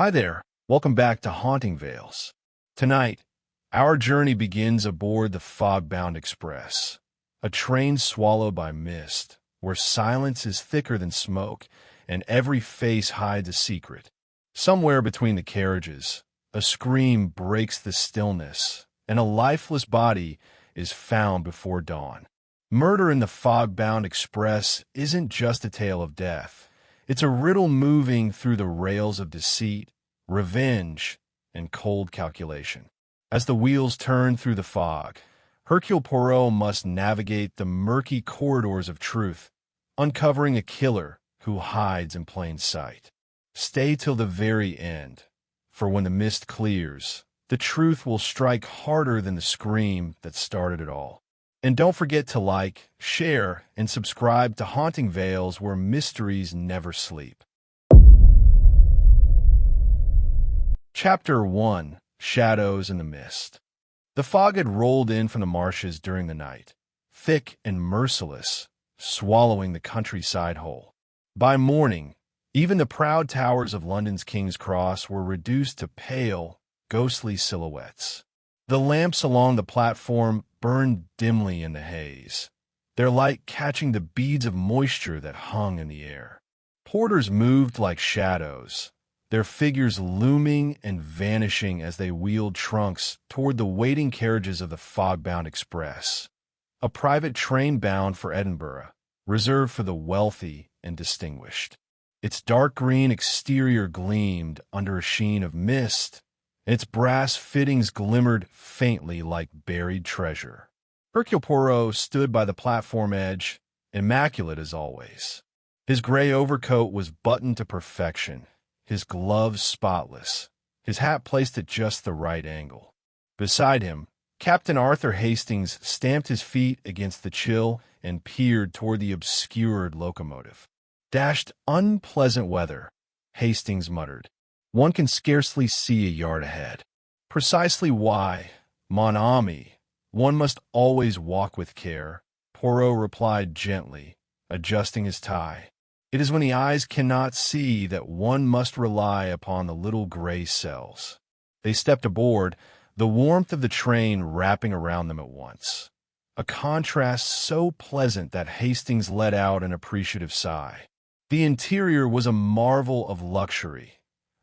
Hi there, welcome back to Haunting Vales. Tonight, our journey begins aboard the Fogbound Express, a train swallowed by mist, where silence is thicker than smoke and every face hides a secret. Somewhere between the carriages, a scream breaks the stillness, and a lifeless body is found before dawn. Murder in the Fogbound Express isn't just a tale of death. It's a riddle moving through the rails of deceit, revenge, and cold calculation. As the wheels turn through the fog, Hercule Poirot must navigate the murky corridors of truth, uncovering a killer who hides in plain sight. Stay till the very end, for when the mist clears, the truth will strike harder than the scream that started it all. And don't forget to like, share, and subscribe to Haunting Vales, where mysteries never sleep. Chapter 1: Shadows in the Mist. The fog had rolled in from the marshes during the night, thick and merciless, swallowing the countryside whole. By morning, even the proud towers of London's King's Cross were reduced to pale, ghostly silhouettes. The lamps along the platform burned dimly in the haze, their light catching the beads of moisture that hung in the air. Porters moved like shadows, their figures looming and vanishing as they wheeled trunks toward the waiting carriages of the Fogbound Express, a private train bound for Edinburgh, reserved for the wealthy and distinguished. Its dark green exterior gleamed under a sheen of mist, and its brass fittings glimmered faintly like buried treasure. Hercule Poirot stood by the platform edge, immaculate as always. His gray overcoat was buttoned to perfection, his gloves spotless, his hat placed at just the right angle. Beside him, Captain Arthur Hastings stamped his feet against the chill and peered toward the obscured locomotive. "Dashed unpleasant weather," Hastings muttered. "One can scarcely see a yard ahead." "Precisely why, mon ami, one must always walk with care," Poirot replied gently, adjusting his tie. "It is when the eyes cannot see that one must rely upon the little gray cells." They stepped aboard, the warmth of the train wrapping around them at once, a contrast so pleasant that Hastings let out an appreciative sigh. The interior was a marvel of luxury.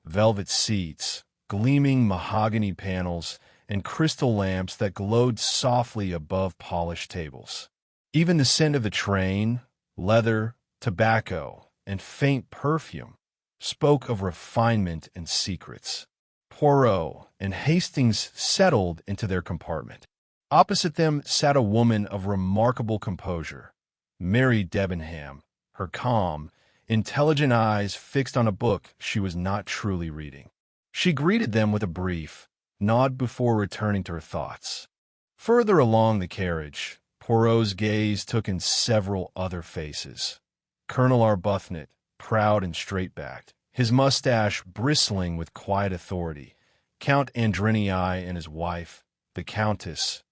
Velvet seats, gleaming mahogany panels, and crystal lamps that glowed softly above polished tables. Even the scent of the train, leather, tobacco, and faint perfume, spoke of refinement and secrets. Poirot and Hastings settled into their compartment. Opposite them sat a woman of remarkable composure, Mary Debenham, her calm, intelligent eyes fixed on a book she was not truly reading. She greeted them with a brief nod before returning to her thoughts. Further along the carriage, Poirot's gaze took in several other faces. Colonel Arbuthnot, proud and straight-backed, his mustache bristling with quiet authority. Count Andrenii and his wife, the Countess,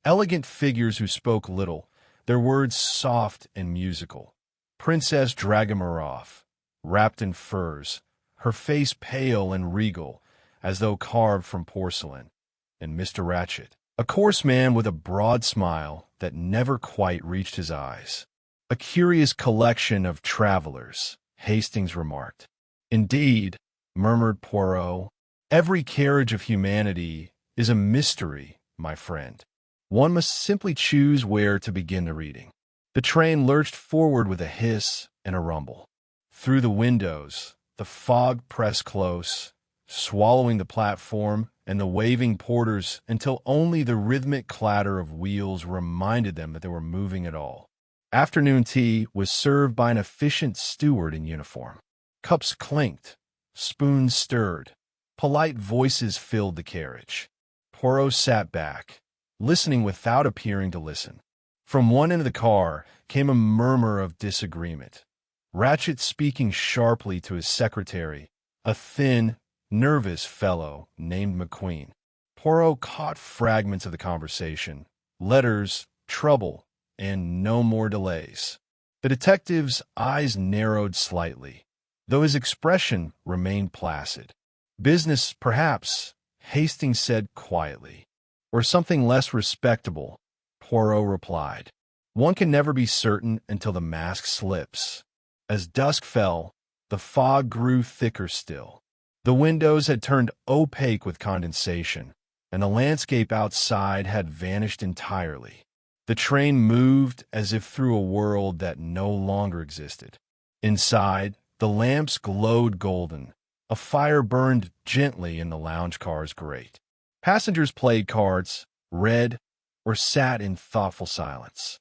elegant figures who spoke little, their words soft and musical. Princess Dragomirov, wrapped in furs, her face pale and regal, as though carved from porcelain. And Mr. Ratchet, a coarse man with a broad smile that never quite reached his eyes. "A curious collection of travelers," Hastings remarked. "Indeed," murmured Poirot, "every carriage of humanity is a mystery, my friend. One must simply choose where to begin the reading." The train lurched forward with a hiss and a rumble. Through the windows, the fog pressed close, swallowing the platform and the waving porters until only the rhythmic clatter of wheels reminded them that they were moving at all. Afternoon tea was served by an efficient steward in uniform. Cups clinked, spoons stirred, polite voices filled the carriage. Poirot sat back, listening without appearing to listen. From one end of the car came a murmur of disagreement. Ratchet speaking sharply to his secretary, a thin, nervous fellow named McQueen. Poirot caught fragments of the conversation: letters, trouble, and no more delays. The detective's eyes narrowed slightly, though his expression remained placid. Business, perhaps, Hastings said quietly. Or something less respectable, Poirot replied. One can never be certain until the mask slips. As dusk fell, the fog grew thicker still. The windows had turned opaque with condensation, and the landscape outside had vanished entirely. The train moved as if through a world that no longer existed. Inside, the lamps glowed golden. A fire burned gently in the lounge car's grate. Passengers played cards, read, or sat in thoughtful silence.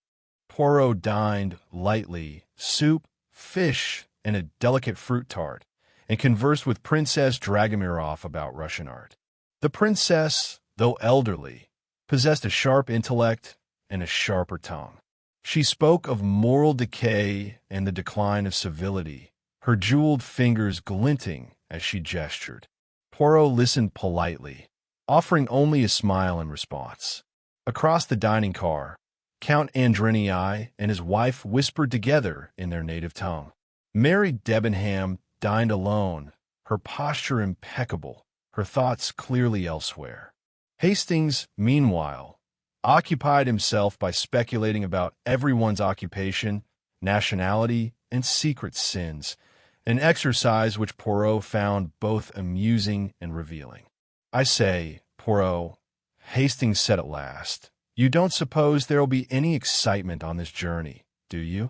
Poirot dined lightly, soup, fish, and a delicate fruit tart, and conversed with Princess Dragomirov about Russian art. The princess, though elderly, possessed a sharp intellect and a sharper tongue. She spoke of moral decay and the decline of civility, her jeweled fingers glinting as she gestured. Poirot listened politely, offering only a smile in response. Across the dining car, Count Andrenii and his wife whispered together in their native tongue. Mary Debenham dined alone, her posture impeccable, her thoughts clearly elsewhere. Hastings, meanwhile, occupied himself by speculating about everyone's occupation, nationality, and secret sins, an exercise which Poirot found both amusing and revealing. I say, Poirot, Hastings said at last, you don't suppose there'll be any excitement on this journey, do you?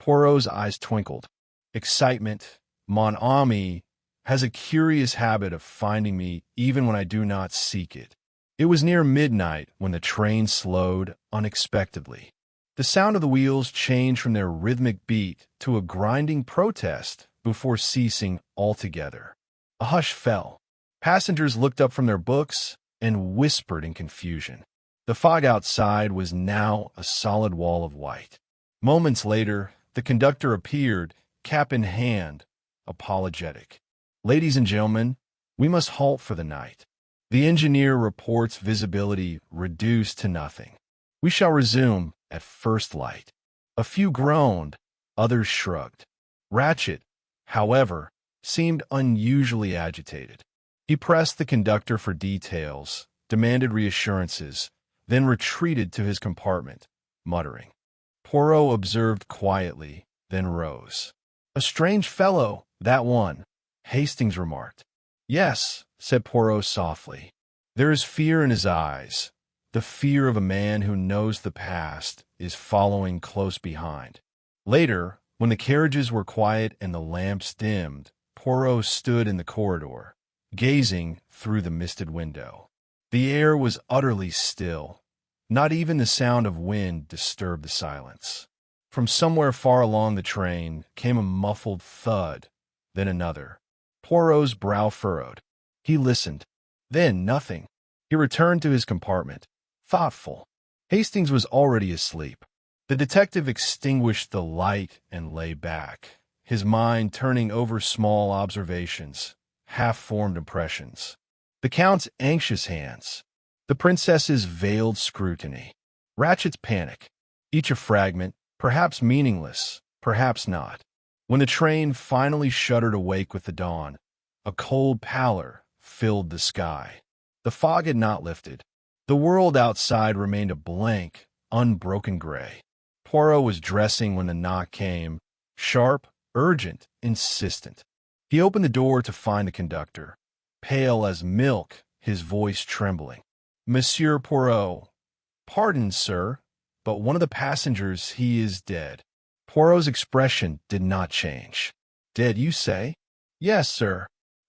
Poirot's eyes twinkled. Excitement, mon ami, has a curious habit of finding me even when I do not seek it. It was near midnight when the train slowed unexpectedly. The sound of the wheels changed from their rhythmic beat to a grinding protest before ceasing altogether. A hush fell. Passengers looked up from their books and whispered in confusion. The fog outside was now a solid wall of white. Moments later, the conductor appeared, cap in hand, apologetic. Ladies and gentlemen, we must halt for the night. The engineer reports visibility reduced to nothing. We shall resume at first light. A few groaned, others shrugged. Ratchet, however, seemed unusually agitated. He pressed the conductor for details, demanded reassurances, then retreated to his compartment, muttering. Poirot observed quietly, then rose. A strange fellow, that one, Hastings remarked. Yes, said Poirot softly. There is fear in his eyes, the fear of a man who knows the past is following close behind. Later, when the carriages were quiet and the lamps dimmed, Poirot stood in the corridor, gazing through the misted window. The air was utterly still. Not even the sound of wind disturbed the silence. From somewhere far along the train came a muffled thud, then another. Poirot's brow furrowed. He listened. Then nothing. He returned to his compartment, thoughtful. Hastings was already asleep. The detective extinguished the light and lay back, his mind turning over small observations, half-formed impressions. The Count's anxious hands, the princess's veiled scrutiny, Ratchet's panic, each a fragment, perhaps meaningless, perhaps not. When the train finally shuddered awake with the dawn, a cold pallor filled the sky. The fog had not lifted. The world outside remained a blank, unbroken gray. Poirot was dressing when the knock came, sharp, urgent, insistent. He opened the door to find the conductor, pale as milk, his voice trembling. Monsieur Poirot, pardon, sir, but one of the passengers, he is dead. Poirot's expression did not change. Dead, you say? Yes, sir.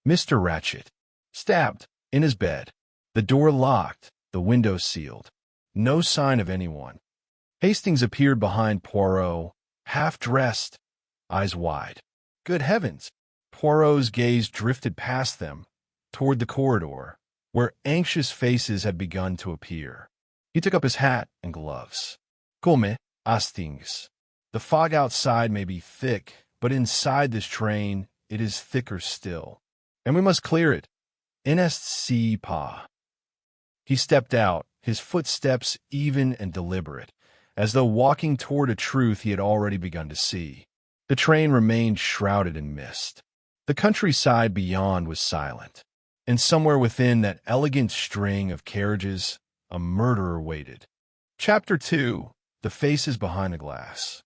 Mr. Ratchet. Stabbed, in his bed. The door locked, the window sealed. No sign of anyone. Hastings appeared behind Poirot, half-dressed, eyes wide. Good heavens! Poirot's gaze drifted past them, toward the corridor, where anxious faces had begun to appear. He took up his hat and gloves. Come, Hastings. The fog outside may be thick, but inside this train it is thicker still, and we must clear it. N'est-ce pas? He stepped out, his footsteps even and deliberate, as though walking toward a truth he had already begun to see. The train remained shrouded in mist. The countryside beyond was silent. and somewhere within that elegant string of carriages, a murderer waited. Chapter 2. The Faces Behind the Glass.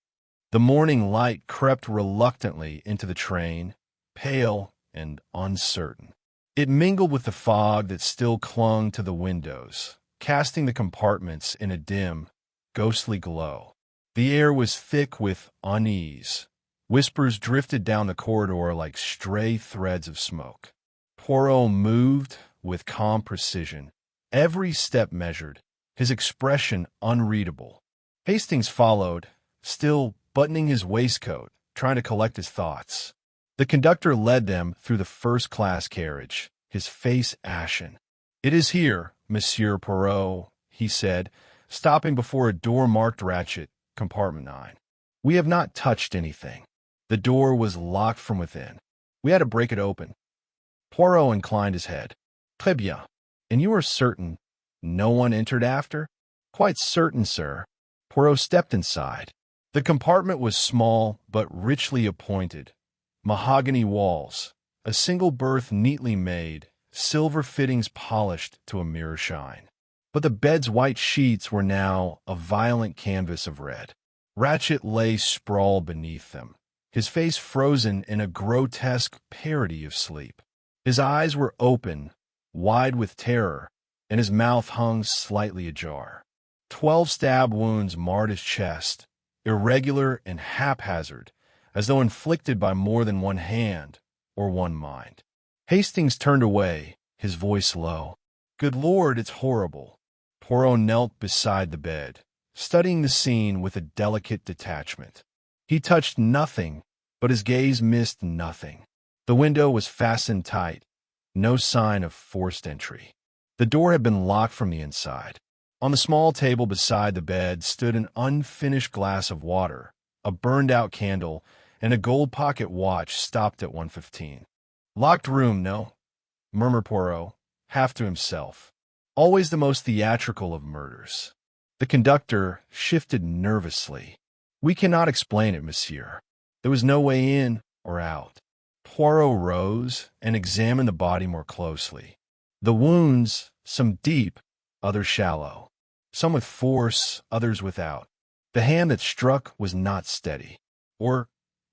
The morning light crept reluctantly into the train, pale and uncertain. It mingled with the fog that still clung to the windows, casting the compartments in a dim, ghostly glow. The air was thick with unease. Whispers drifted down the corridor like stray threads of smoke. Poirot moved with calm precision, every step measured, his expression unreadable. Hastings followed, still buttoning his waistcoat, trying to collect his thoughts. The conductor led them through the first-class carriage, his face ashen. "It is here, Monsieur Poirot," he said, stopping before a door marked Ratchet, compartment 9. "We have not touched anything. The door was locked from within. We had to break it open." Poirot inclined his head. "Très bien. And you are certain no one entered after?" "Quite certain, sir." Poirot stepped inside. The compartment was small but richly appointed. Mahogany walls, a single berth neatly made, silver fittings polished to a mirror shine. But the bed's white sheets were now a violent canvas of red. Ratchet lay sprawled beneath them, his face frozen in a grotesque parody of sleep. His eyes were open, wide with terror, and his mouth hung slightly ajar. 12 stab wounds marred his chest, irregular and haphazard, as though inflicted by more than one hand or one mind. Hastings turned away, his voice low. "Good Lord, it's horrible." Poirot knelt beside the bed, studying the scene with a delicate detachment. He touched nothing, but his gaze missed nothing. The window was fastened tight, no sign of forced entry. The door had been locked from the inside. On the small table beside the bed stood an unfinished glass of water, a burned-out candle, and a gold pocket watch stopped at 1:15. "Locked room, no?" murmured Poirot, half to himself. Always the most theatrical of murders. The conductor shifted nervously. "We cannot explain it, monsieur. There was no way in or out." Poirot rose and examined the body more closely. The wounds, some deep, others shallow. Some with force, others without. The hand that struck was not steady. Or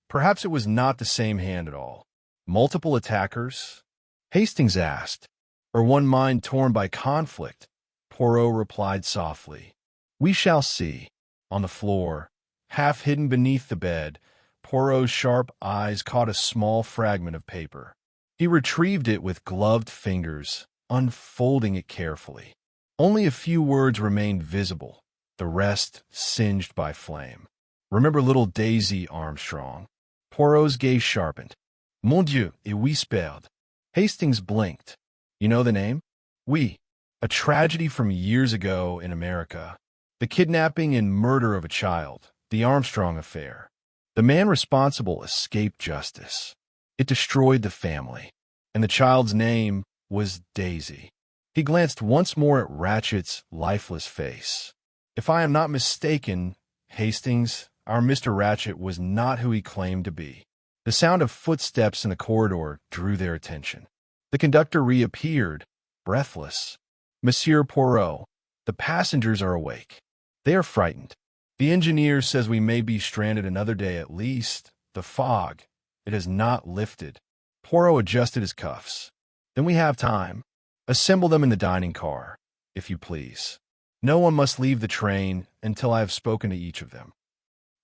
perhaps it was not the same hand at all. Multiple attackers? Hastings asked. Or one mind torn by conflict? Poirot replied softly. "We shall see." On the floor, half hidden beneath the bed, Poirot's sharp eyes caught a small fragment of paper. He retrieved it with gloved fingers, unfolding it carefully. Only a few words remained visible, the rest singed by flame. "Remember little Daisy Armstrong?" Poirot's gaze sharpened. "Mon Dieu, et oui spelled." Hastings blinked. "You know the name?" "Oui. A tragedy from years ago in America. The kidnapping and murder of a child, the Armstrong affair. The man responsible escaped justice. It destroyed the family. And the child's name was Daisy." He glanced once more at Ratchet's lifeless face. "If I am not mistaken, Hastings, our Mr. Ratchet was not who he claimed to be." The sound of footsteps in the corridor drew their attention. The conductor reappeared, breathless. "Monsieur Poirot, the passengers are awake. They are frightened. The engineer says we may be stranded another day at least. The fog, it has not lifted." Poirot adjusted his cuffs. "Then we have time. Assemble them in the dining car, if you please. No one must leave the train until I have spoken to each of them."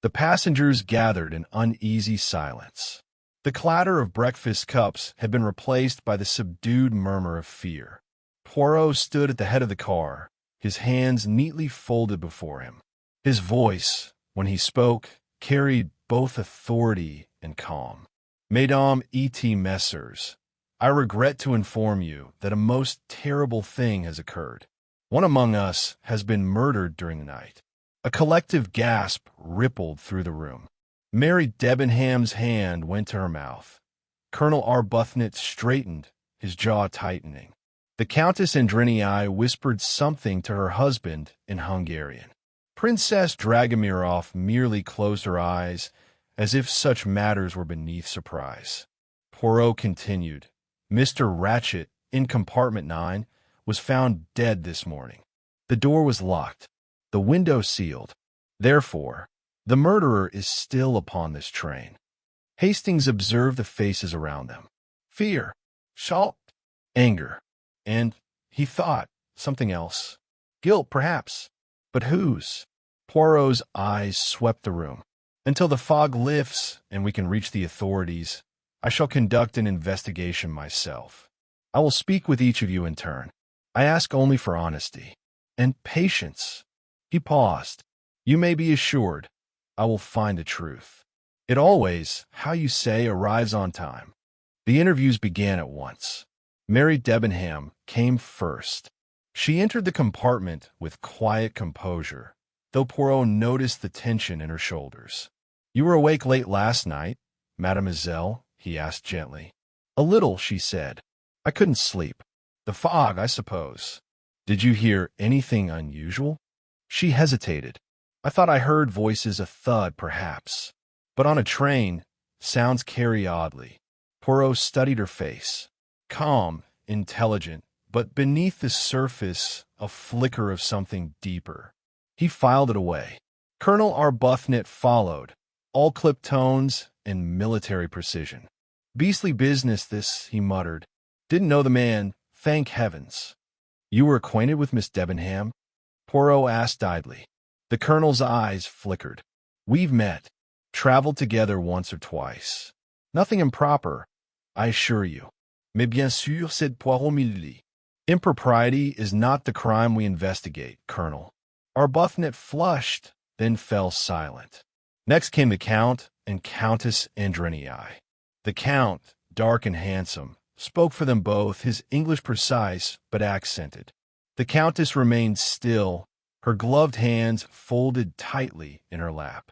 The passengers gathered in uneasy silence. The clatter of breakfast cups had been replaced by the subdued murmur of fear. Poirot stood at the head of the car, his hands neatly folded before him. His voice, when he spoke, carried both authority and calm. "Mesdames et messieurs, I regret to inform you that a most terrible thing has occurred. One among us has been murdered during the night." A collective gasp rippled through the room. Mary Debenham's hand went to her mouth. Colonel Arbuthnot straightened, his jaw tightening. The Countess Andrenii whispered something to her husband in Hungarian. Princess Dragomirov merely closed her eyes, as if such matters were beneath surprise. Poirot continued. "Mr. Ratchet in compartment 9, was found dead this morning. The door was locked, the window sealed. Therefore, the murderer is still upon this train. Hastings observed the faces around them. Fear, shock, anger, and, he thought, something else. Guilt, perhaps. But whose? Poirot's eyes swept the room. Until the fog lifts and we can reach the authorities, I shall conduct an investigation myself. I will speak with each of you in turn. I ask only for honesty and patience. He paused. You may be assured, I will find the truth. It always, how you say, arrives on time. The interviews began at once. Mary Debenham came first. She entered the compartment with quiet composure, though Poirot noticed the tension in her shoulders. You were awake late last night, mademoiselle? He asked gently. A little, she said. I couldn't sleep. The fog, I suppose. Did you hear anything unusual? She hesitated. I thought I heard voices, a thud, perhaps. But on a train, sounds carry oddly. Poirot studied her face. Calm, intelligent, but beneath the surface, a flicker of something deeper. He filed it away. Colonel Arbuthnot followed, all clipped tones and military precision. Beastly business, this, he muttered. Didn't know the man, thank heavens. You were acquainted with Miss Debenham? Poirot asked idly. The colonel's eyes flickered. We've met. Traveled together once or twice. Nothing improper, I assure you. Mais bien sûr, said Poirot mildly. Impropriety is not the crime we investigate, Colonel. Arbuthnot flushed, then fell silent. Next came the Count and Countess Andrenii. The Count, dark and handsome, spoke for them both, his English precise but accented. The Countess remained still, her gloved hands folded tightly in her lap.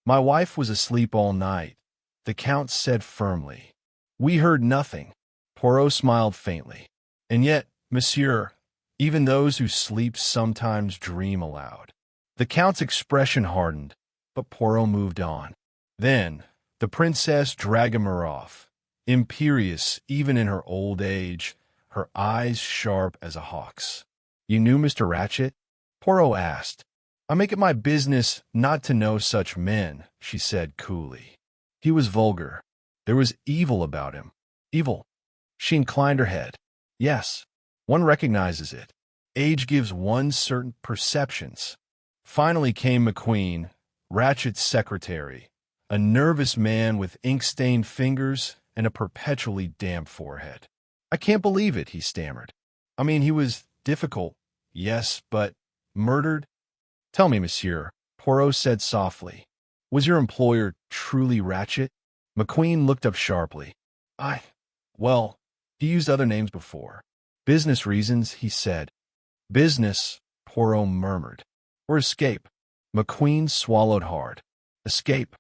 My wife was asleep all night, the Count said firmly. We heard nothing. Poirot smiled faintly. And yet, monsieur, even those who sleep sometimes dream aloud. The Count's expression hardened, but Poirot moved on. Then, the Princess Dragomirov, imperious even in her old age, her eyes sharp as a hawk's. You knew Mr. Ratchet? Poirot asked. I make it my business not to know such men, she said coolly. He was vulgar. There was evil about him. Evil. She inclined her head. Yes, one recognizes it. Age gives one certain perceptions. Finally came McQueen, Ratchet's secretary, a nervous man with ink-stained fingers and a perpetually damp forehead. I can't believe it, he stammered. I mean, he was difficult, yes, but murdered? Tell me, monsieur, Poirot said softly. Was your employer truly Ratchet? McQueen looked up sharply. Well, he used other names before. Business reasons, he said. Business, Poirot murmured. Or escape. McQueen swallowed hard. Escape.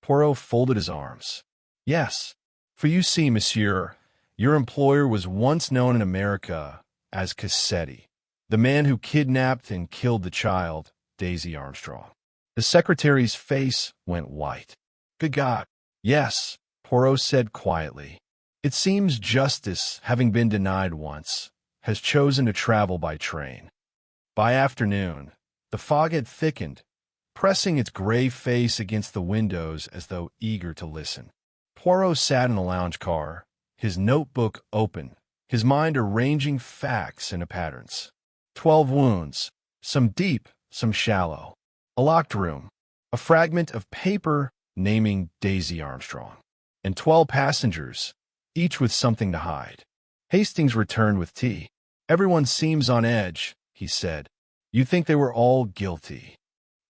Poirot folded his arms. Yes, for you see, monsieur, your employer was once known in America as Cassetti, the man who kidnapped and killed the child, Daisy Armstrong. The secretary's face went white. Good God. Yes, Poirot said quietly. It seems justice, having been denied once, has chosen to travel by train. By afternoon, the fog had thickened, pressing its gray face against the windows as though eager to listen. Poirot sat in the lounge car, his notebook open, his mind arranging facts into patterns. 12 wounds, some deep, some shallow. A locked room, a fragment of paper naming Daisy Armstrong, and 12 passengers, each with something to hide. Hastings returned with tea. Everyone seems on edge, he said. You think they were all guilty.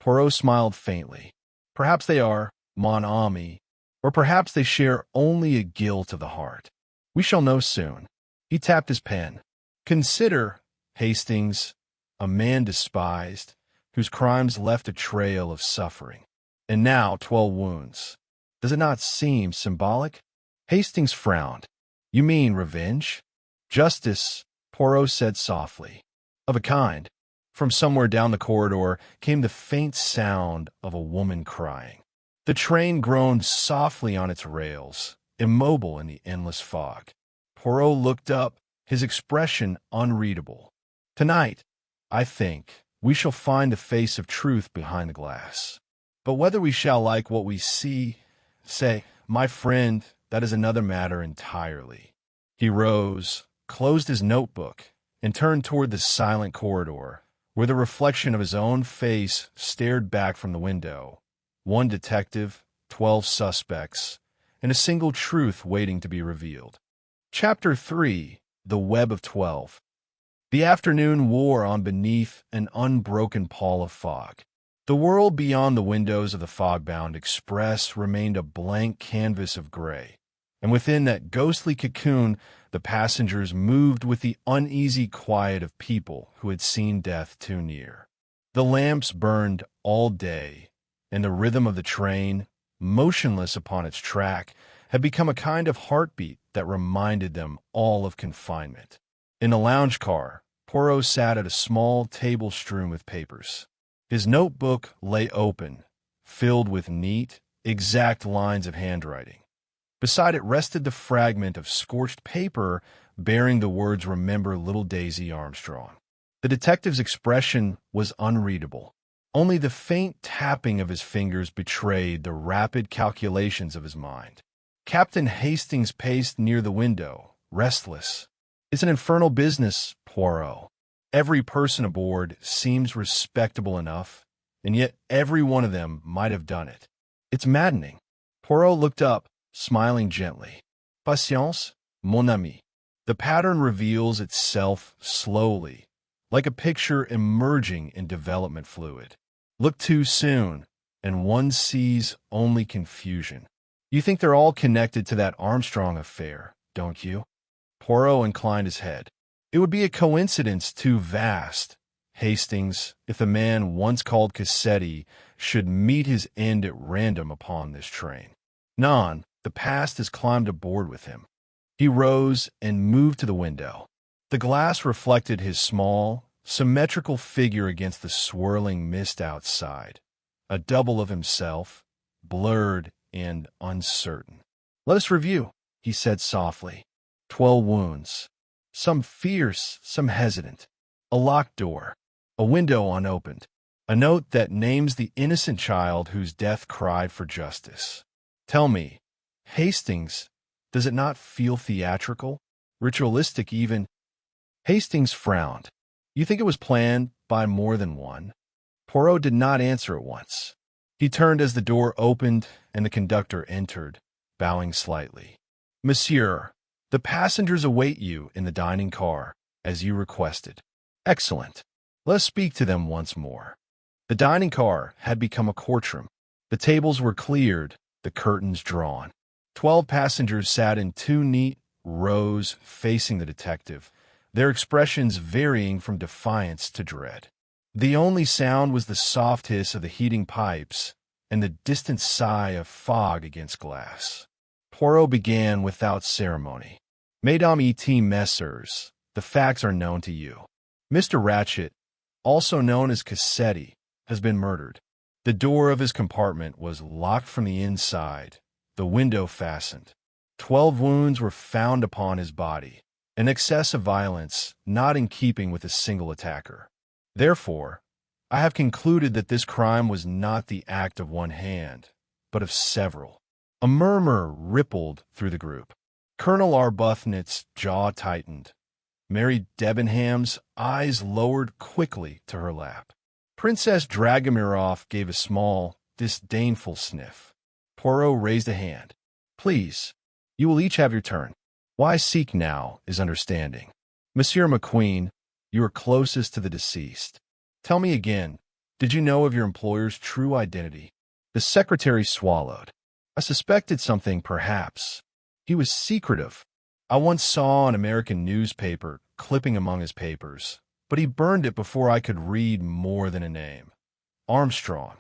Poirot smiled faintly. Perhaps they are, mon ami, or perhaps they share only a guilt of the heart. We shall know soon. He tapped his pen. Consider, Hastings, a man despised, whose crimes left a trail of suffering. And now 12 wounds. Does it not seem symbolic? Hastings frowned. You mean revenge? Justice, Poirot said softly. Of a kind. From somewhere down the corridor came the faint sound of a woman crying. The train groaned softly on its rails, immobile in the endless fog. Poirot looked up, his expression unreadable. Tonight, I think, we shall find the face of truth behind the glass. But whether we shall like what we see, say, my friend, that is another matter entirely. He rose, closed his notebook, and turned toward the silent corridor, where the reflection of his own face stared back from the window. 1 detective, 12 suspects, and a single truth waiting to be revealed. Chapter 3. The Web of 12. The afternoon wore on beneath an unbroken pall of fog. The world beyond the windows of the Fogbound Express remained a blank canvas of gray, and within that ghostly cocoon the passengers moved with the uneasy quiet of people who had seen death too near. The lamps burned all day, and the rhythm of the train, motionless upon its track, had become a kind of heartbeat that reminded them all of confinement. In the lounge car, Poirot sat at a small table strewn with papers. His notebook lay open, filled with neat, exact lines of handwriting. Beside it rested the fragment of scorched paper bearing the words "Remember little Daisy Armstrong." The detective's expression was unreadable. Only the faint tapping of his fingers betrayed the rapid calculations of his mind. Captain Hastings paced near the window, restless. "It's an infernal business, Poirot. Every person aboard seems respectable enough, and yet every one of them might have done it. It's maddening." Poirot looked up, smiling gently. "Patience, mon ami. The pattern reveals itself slowly, like a picture emerging in development fluid. Look too soon, and one sees only confusion. You think they're all connected to that Armstrong affair, don't you?" Poirot inclined his head. "It would be a coincidence too vast, Hastings, if the man once called Cassetti should meet his end at random upon this train. Non, the past has climbed aboard with him." He rose and moved to the window. The glass reflected his small, symmetrical figure against the swirling mist outside, a double of himself, blurred and uncertain. "Let us review," he said softly. 12 wounds. Some fierce, some hesitant. A locked door. A window unopened. A note that names the innocent child whose death cried for justice. Tell me, Hastings, does it not feel theatrical? Ritualistic even? Hastings frowned. "You think it was planned by more than one?" Poirot did not answer at once. He turned as the door opened and the conductor entered, bowing slightly. "Monsieur, the passengers await you in the dining car, as you requested." "Excellent. Let us speak to them once more." The dining car had become a courtroom. The tables were cleared, the curtains drawn. 12 passengers sat in 2 neat rows facing the detective, their expressions varying from defiance to dread. The only sound was the soft hiss of the heating pipes and the distant sigh of fog against glass. Poirot began without ceremony. "Mesdames et messieurs, the facts are known to you. Mr. Ratchet, also known as Cassetti, has been murdered. The door of his compartment was locked from the inside, the window fastened. 12 wounds were found upon his body, an excess of violence not in keeping with a single attacker. Therefore, I have concluded that this crime was not the act of one hand, but of several." A murmur rippled through the group. Colonel Arbuthnot's jaw tightened. Mary Debenham's eyes lowered quickly to her lap. Princess Dragomirov gave a small, disdainful sniff. Poirot raised a hand. "Please, you will each have your turn. Why seek now is understanding. Monsieur McQueen, you are closest to the deceased. Tell me again, did you know of your employer's true identity?" The secretary swallowed. "I suspected something, perhaps. He was secretive. I once saw an American newspaper clipping among his papers, but he burned it before I could read more than a name. Armstrong."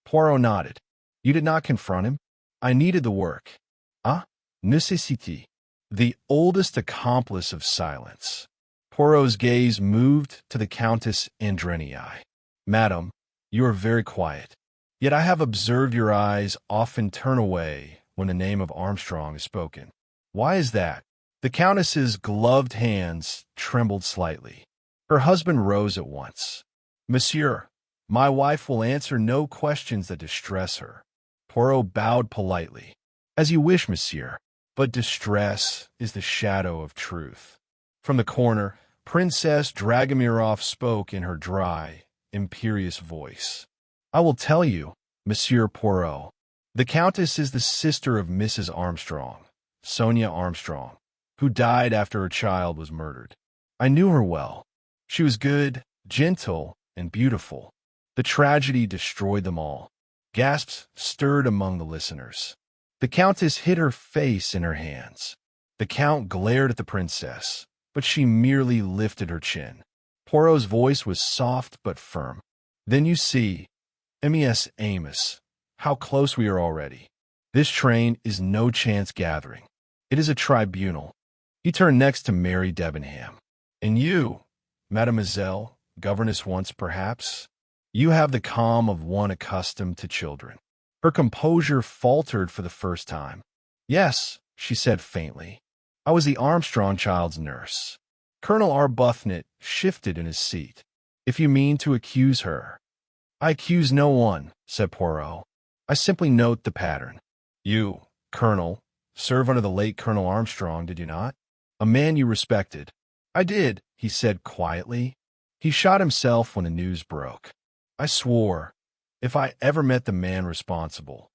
Poirot nodded. "You did not confront him?" "I needed the work." "Ah, nécessité." The oldest accomplice of silence. Poirot's gaze moved to the Countess Andrenii. "Madam, you are very quiet. Yet I have observed your eyes often turn away when the name of Armstrong is spoken. Why is that?" The Countess's gloved hands trembled slightly. Her husband rose at once. "Monsieur, my wife will answer no questions that distress her." Poirot bowed politely. "As you wish, monsieur, but distress is the shadow of truth." From the corner, Princess Dragomirov spoke in her dry, imperious voice. "I will tell you, Monsieur Poirot. The Countess is the sister of Mrs. Armstrong, Sonia Armstrong, who died after her child was murdered. I knew her well. She was good, gentle, and beautiful. The tragedy destroyed them all." Gasps stirred among the listeners. The Countess hid her face in her hands. The Count glared at the princess, but she merely lifted her chin. Poirot's voice was soft but firm. "Then you see, Mes Amos, how close we are already. This train is no chance gathering. It is a tribunal." He turned next to Mary Debenham. "And you, mademoiselle, governess once perhaps, you have the calm of one accustomed to children." Her composure faltered for the first time. "Yes," she said faintly. "I was the Armstrong child's nurse." Colonel Arbuthnot shifted in his seat. "If you mean to accuse her—" "I accuse no one," said Poirot. "I simply note the pattern. You, Colonel, serve under the late Colonel Armstrong, did you not? A man you respected." "I did," he said quietly. "He shot himself when the news broke. I swore, if I ever met the man responsible—"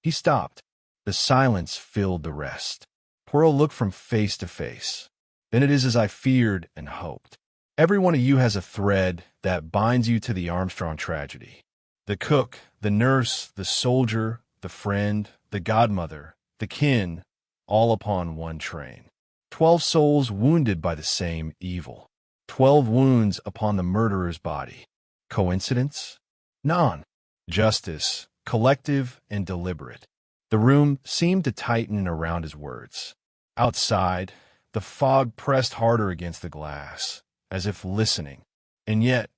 He stopped. The silence filled the rest. Poirot looked from face to face. "Then it is as I feared and hoped. Every one of you has a thread that binds you to the Armstrong tragedy. The cook, the nurse, the soldier, the friend, the godmother, the kin, all upon one train. 12 souls wounded by the same evil. 12 wounds upon the murderer's body. Coincidence? None. Justice, collective and deliberate." The room seemed to tighten around his words. Outside, the fog pressed harder against the glass, as if listening. "And yet,"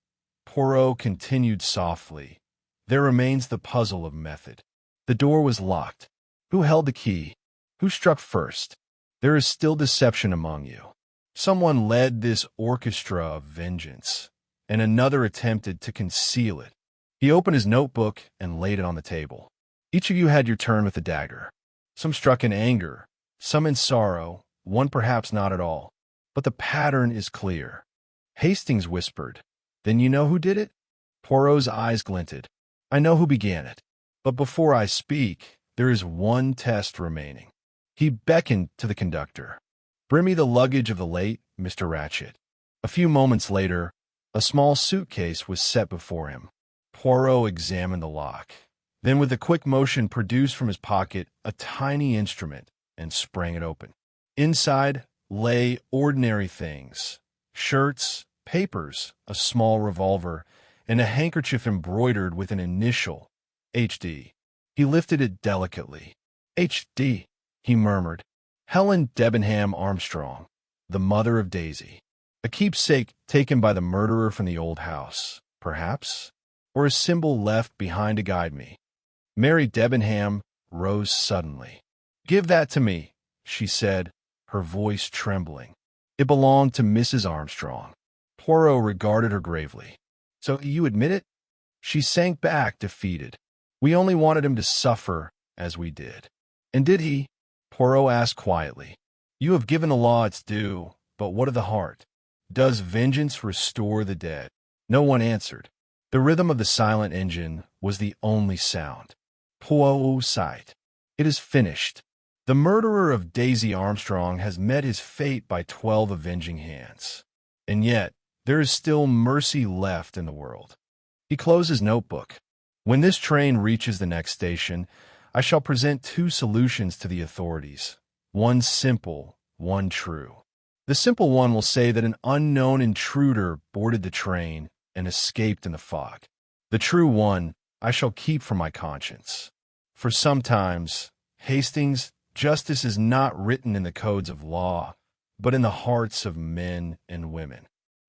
Poirot continued softly, "there remains the puzzle of method. The door was locked. Who held the key? Who struck first? There is still deception among you. Someone led this orchestra of vengeance, and another attempted to conceal it." He opened his notebook and laid it on the table. "Each of you had your turn with the dagger. Some struck in anger, some in sorrow, one perhaps not at all. But the pattern is clear." Hastings whispered, "Then you know who did it?" Poirot's eyes glinted. "I know who began it. But before I speak, there is one test remaining." He beckoned to the conductor. "Bring me the luggage of the late Mr. Ratchet." A few moments later, a small suitcase was set before him. Poirot examined the lock, then with a quick motion produced from his pocket a tiny instrument and sprang it open. Inside lay ordinary things: shirts, papers, a small revolver, and a handkerchief embroidered with an initial, H.D. He lifted it delicately. "H.D.," he murmured. "Helen Debenham Armstrong, the mother of Daisy. A keepsake taken by the murderer from the old house, perhaps, or a symbol left behind to guide me." Mary Debenham rose suddenly. "Give that to me," she said, her voice trembling. "It belonged to Mrs. Armstrong." Poirot regarded her gravely. "So you admit it?" She sank back, defeated. "We only wanted him to suffer as we did." "And did he?" Poirot asked quietly. "You have given the law its due, but what of the heart? Does vengeance restore the dead?" No one answered. The rhythm of the silent engine was the only sound. Poirot sighed. "It is finished. The murderer of Daisy Armstrong has met his fate by 12 avenging hands. And yet, there is still mercy left in the world." He closed his notebook. "When this train reaches the next station, I shall present 2 solutions to the authorities. One simple, one true. The simple one will say that an unknown intruder boarded the train and escaped in the fog. The true one I shall keep for my conscience. For sometimes, Hastings, justice is not written in the codes of law, but in the hearts of men and women."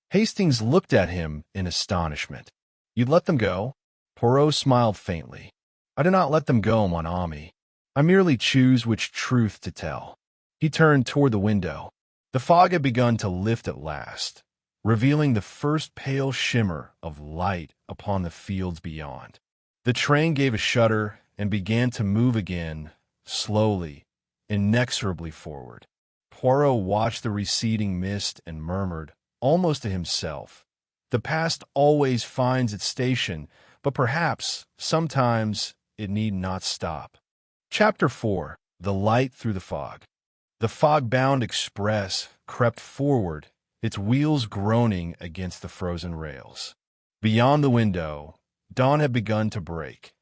Hastings looked at him in astonishment. "You'd let them go?" Poirot smiled faintly. "I do not let them go, mon ami. I merely choose which truth to tell." He turned toward the window. The fog had begun to lift at last, revealing the first pale shimmer of light upon the fields beyond. The train gave a shudder and began to move again, slowly, inexorably forward. Poirot watched the receding mist and murmured, almost to himself, "The past always finds its station, but perhaps, sometimes, it need not stop." Chapter 4. The Light Through the Fog. The Fogbound Express crept forward, its wheels groaning against the frozen rails. Beyond the window, dawn had begun to break,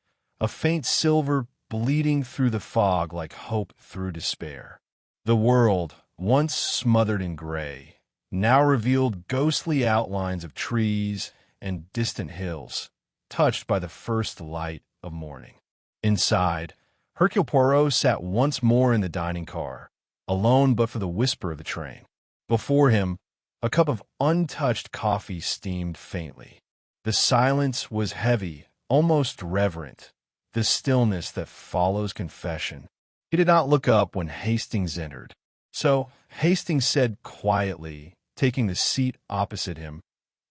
a faint silver bleeding through the fog like hope through despair. The world, once smothered in gray, now revealed ghostly outlines of trees and distant hills, touched by the first light of morning. Inside, Hercule Poirot sat once more in the dining car, alone but for the whisper of the train. Before him, a cup of untouched coffee steamed faintly. The silence was heavy, almost reverent, the stillness that follows confession. He did not look up when Hastings entered. So Hastings said quietly, taking the seat opposite him,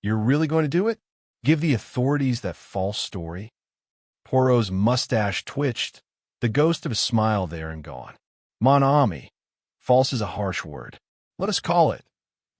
"You're really going to do it? Give the authorities that false story?" Poirot's mustache twitched, the ghost of a smile there and gone. "Mon ami, false is a harsh word. Let us call it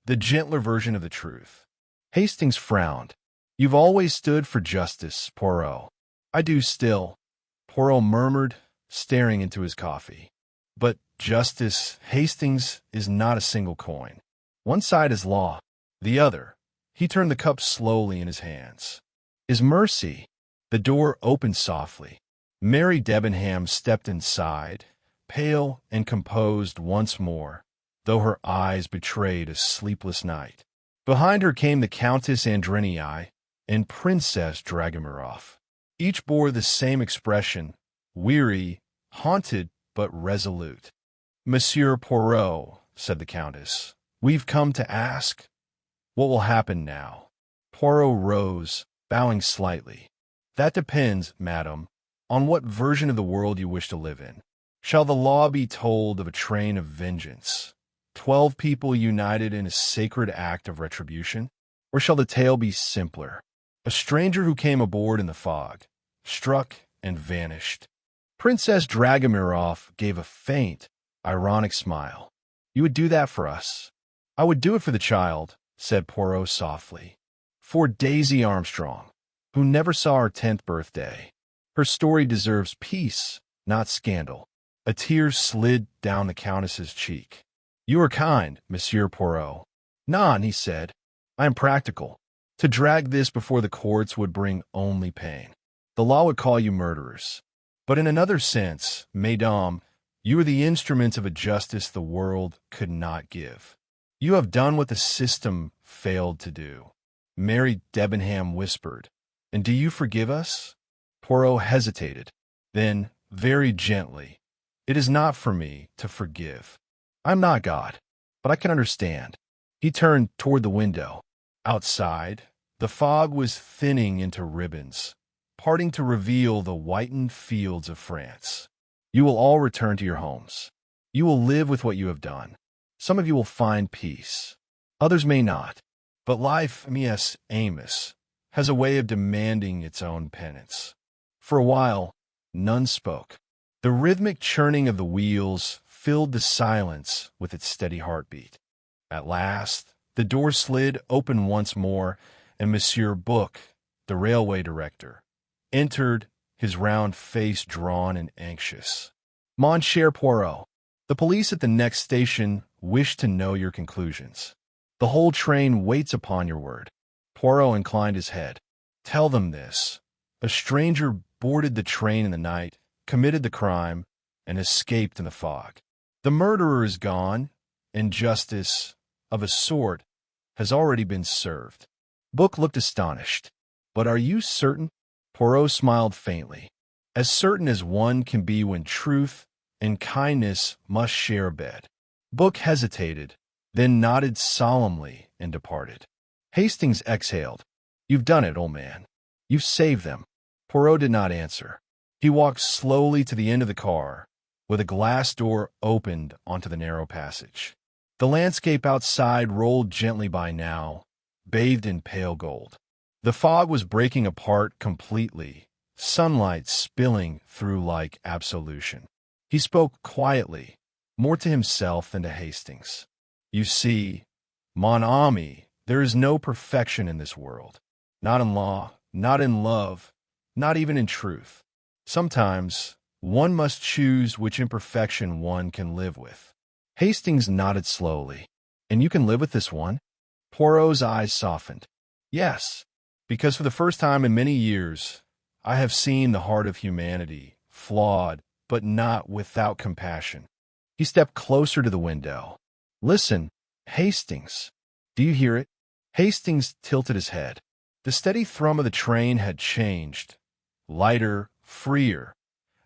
the gentler version of the truth." Hastings frowned. "You've always stood for justice, Poirot." "I do still," Poirot murmured, staring into his coffee. "But justice, Hastings, is not a single coin. One side is law, the other." He turned the cup slowly in his hands. "Is mercy." The door opened softly. Mary Debenham stepped inside, pale and composed once more, though her eyes betrayed a sleepless night. Behind her came the Countess Andrenii and Princess Dragomirov. Each bore the same expression, weary, haunted, but resolute. "Monsieur Poirot," said the Countess, "we've come to ask, what will happen now?" Poirot rose, bowing slightly. "That depends, madam, on what version of the world you wish to live in. Shall the law be told of a train of vengeance, 12 people united in a sacred act of retribution? Or shall the tale be simpler? A stranger who came aboard in the fog, struck and vanished." Princess Dragomirov gave a faint, ironic smile. "You would do that for us?" "I would do it for the child," said Poirot softly. "For Daisy Armstrong, who never saw her 10th birthday. Her story deserves peace, not scandal." A tear slid down the Countess's cheek. "You are kind, Monsieur Poirot." "Non," he said. "I am practical. To drag this before the courts would bring only pain. The law would call you murderers. But in another sense, mesdames, you are the instruments of a justice the world could not give. You have done what the system failed to do." Mary Debenham whispered, "And do you forgive us?" Poirot hesitated. Then, very gently, "It is not for me to forgive. I'm not God, but I can understand." He turned toward the window. Outside, the fog was thinning into ribbons, parting to reveal the whitened fields of France. "You will all return to your homes. You will live with what you have done. Some of you will find peace. Others may not. But life, Mies Amos, has a way of demanding its own penance." For a while, none spoke. The rhythmic churning of the wheels filled the silence with its steady heartbeat. At last, the door slid open once more, and Monsieur Book, the railway director, entered, his round face drawn and anxious. "Mon cher Poirot, the police at the next station wish to know your conclusions. The whole train waits upon your word." Poirot inclined his head. "Tell them this. A stranger boarded the train in the night, committed the crime, and escaped in the fog. The murderer is gone, and justice, of a sort, has already been served." Book looked astonished. "But are you certain?" Poirot smiled faintly. "As certain as one can be when truth and kindness must share a bed." Book hesitated, then nodded solemnly and departed. Hastings exhaled. "You've done it, old man. You've saved them." Poirot did not answer. He walked slowly to the end of the car, where the glass door opened onto the narrow passage. The landscape outside rolled gently by now, bathed in pale gold. The fog was breaking apart completely, sunlight spilling through like absolution. He spoke quietly, more to himself than to Hastings. You see, mon ami, there is no perfection in this world. Not in law, not in love, not even in truth. Sometimes, one must choose which imperfection one can live with. Hastings nodded slowly. And you can live with this one? Poirot's eyes softened. Yes, because for the first time in many years, I have seen the heart of humanity, flawed, but not without compassion. He stepped closer to the window. Listen, Hastings. Do you hear it? Hastings tilted his head. The steady thrum of the train had changed. Lighter, freer,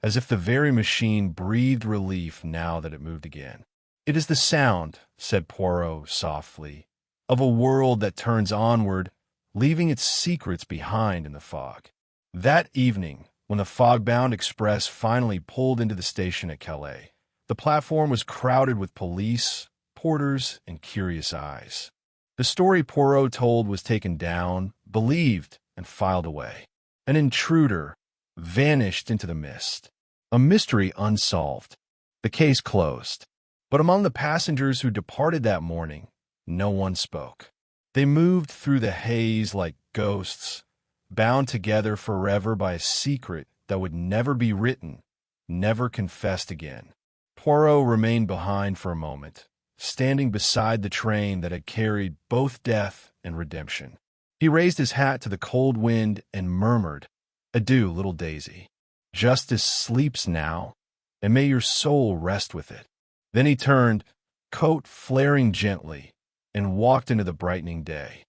as if the very machine breathed relief now that it moved again. It is the sound, said Poirot softly, of a world that turns onward, leaving its secrets behind in the fog. That evening, when the Fogbound Express finally pulled into the station at Calais, the platform was crowded with police, porters, and curious eyes. The story Poirot told was taken down, believed, and filed away. An intruder vanished into the mist. A mystery unsolved. The case closed. But among the passengers who departed that morning, no one spoke. They moved through the haze like ghosts, bound together forever by a secret that would never be written, never confessed again. Poirot remained behind for a moment, standing beside the train that had carried both death and redemption. He raised his hat to the cold wind and murmured, "Adieu, little Daisy. Justice sleeps now, and may your soul rest with it." Then he turned, coat flaring gently, and walked into the brightening day.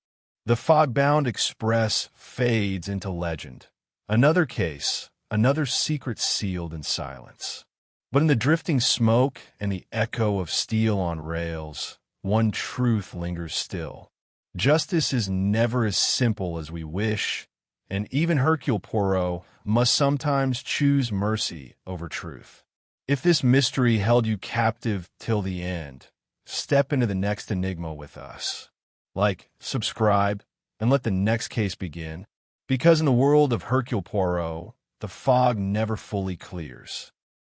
The Fogbound Express fades into legend. Another case, another secret sealed in silence. But in the drifting smoke and the echo of steel on rails, one truth lingers still. Justice is never as simple as we wish, and even Hercule Poirot must sometimes choose mercy over truth. If this mystery held you captive till the end, step into the next enigma with us. Like, subscribe, and let the next case begin, because in the world of Hercule Poirot, the fog never fully clears.